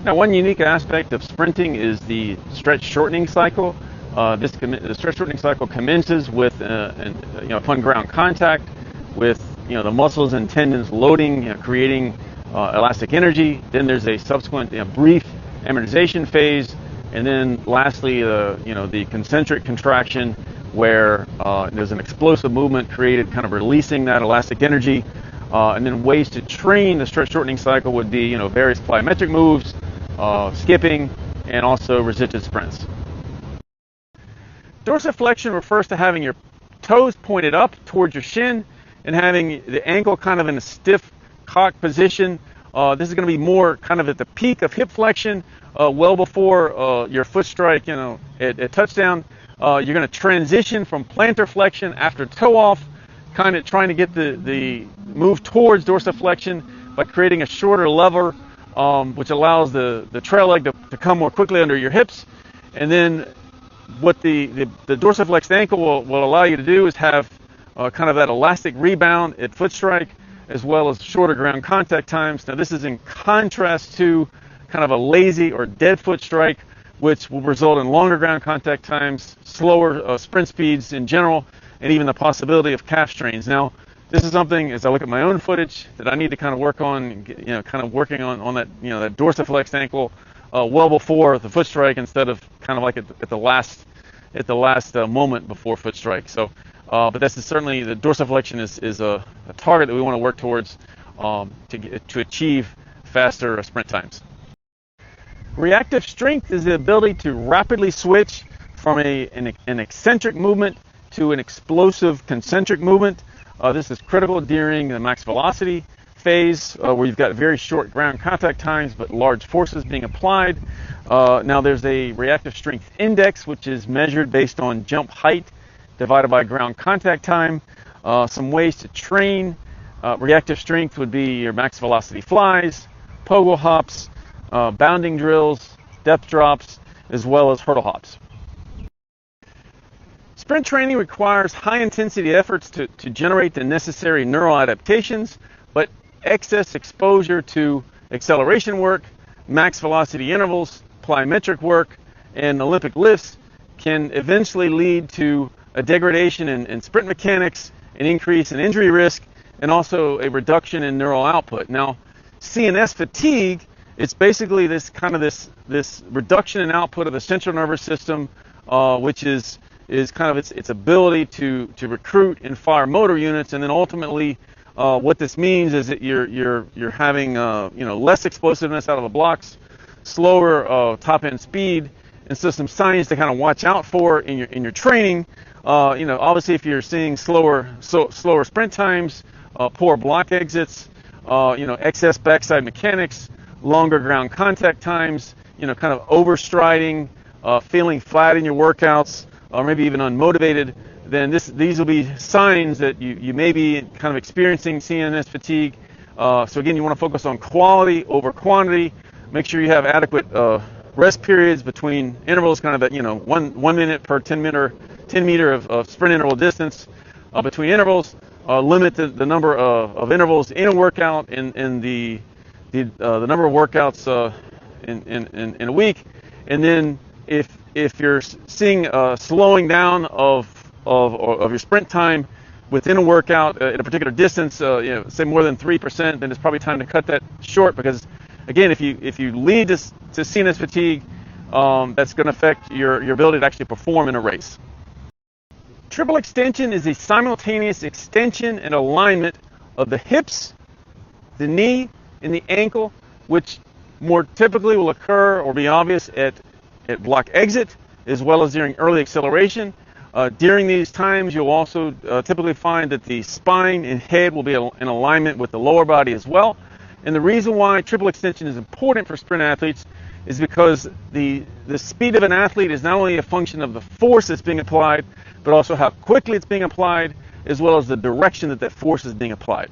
Now, one unique aspect of sprinting is the stretch shortening cycle. The stretch shortening cycle commences with upon ground contact, with the muscles and tendons loading, creating elastic energy. Then there's a subsequent brief amortization phase, and then lastly, the concentric contraction, where there's an explosive movement created, kind of releasing that elastic energy. And then ways to train the stretch shortening cycle would be various plyometric moves, skipping, and also resisted sprints. Dorsiflexion refers to having your toes pointed up towards your shin and having the ankle kind of in a stiff cock position. This is going to be more kind of at the peak of hip flexion, well before your foot strike, at touchdown. You're going to transition from plantar flexion after toe off, kind of trying to get the move towards dorsiflexion by creating a shorter lever, which allows the trail leg to come more quickly under your hips. And then what the dorsiflexed ankle will allow you to do is have kind of that elastic rebound at foot strike, as well as shorter ground contact times. Now, this is in contrast to kind of a lazy or dead foot strike, which will result in longer ground contact times, slower sprint speeds in general, and even the possibility of calf strains. Now, this is something, as I look at my own footage, that I need to kind of work on, kind of working on that, that dorsiflexed ankle well before the foot strike, instead of kind of like at the last moment before foot strike. So, but this is certainly, the dorsiflexion is a target that we want to work towards to achieve faster sprint times. Reactive strength is the ability to rapidly switch from an eccentric movement to an explosive concentric movement. This is critical during the max velocity phase, where you've got very short ground contact times but large forces being applied. Now, there's a reactive strength index, which is measured based on jump height divided by ground contact time. Some ways to train reactive strength would be your max velocity flies, pogo hops, bounding drills, depth drops, as well as hurdle hops. Sprint training requires high-intensity efforts to generate the necessary neural adaptations, but excess exposure to acceleration work, max velocity intervals, plyometric work, and Olympic lifts can eventually lead to a degradation in sprint mechanics, an increase in injury risk, and also a reduction in neural output. Now, CNS fatigue, it's basically this reduction in output of the central nervous system, which is kind of its ability to recruit and fire motor units, and then ultimately what this means is that you're having less explosiveness out of the blocks, slower top end speed, and so some signs to kind of watch out for in your training. Obviously, if you're seeing slower sprint times, poor block exits, excess backside mechanics, longer ground contact times, kind of overstriding, feeling flat in your workouts, or maybe even unmotivated, then these will be signs that you may be kind of experiencing CNS fatigue. So again, you want to focus on quality over quantity. Make sure you have adequate rest periods between intervals, kind of at 1 minute per 10 meter of sprint interval distance between intervals. Limit the number of intervals in a workout and the number of workouts in a week. And then if you're seeing slowing down of your sprint time within a workout at a particular distance, say more than 3%, then it's probably time to cut that short, because again, if you lead to CNS fatigue, that's going to affect your ability to actually perform in a race. Triple extension is a simultaneous extension and alignment of the hips, the knee, and the ankle, which more typically will occur or be obvious at block exit, as well as during early acceleration. During these times, you'll also typically find that the spine and head will be in alignment with the lower body as well. And the reason why triple extension is important for sprint athletes is because the speed of an athlete is not only a function of the force that's being applied, but also how quickly it's being applied, as well as the direction that force is being applied.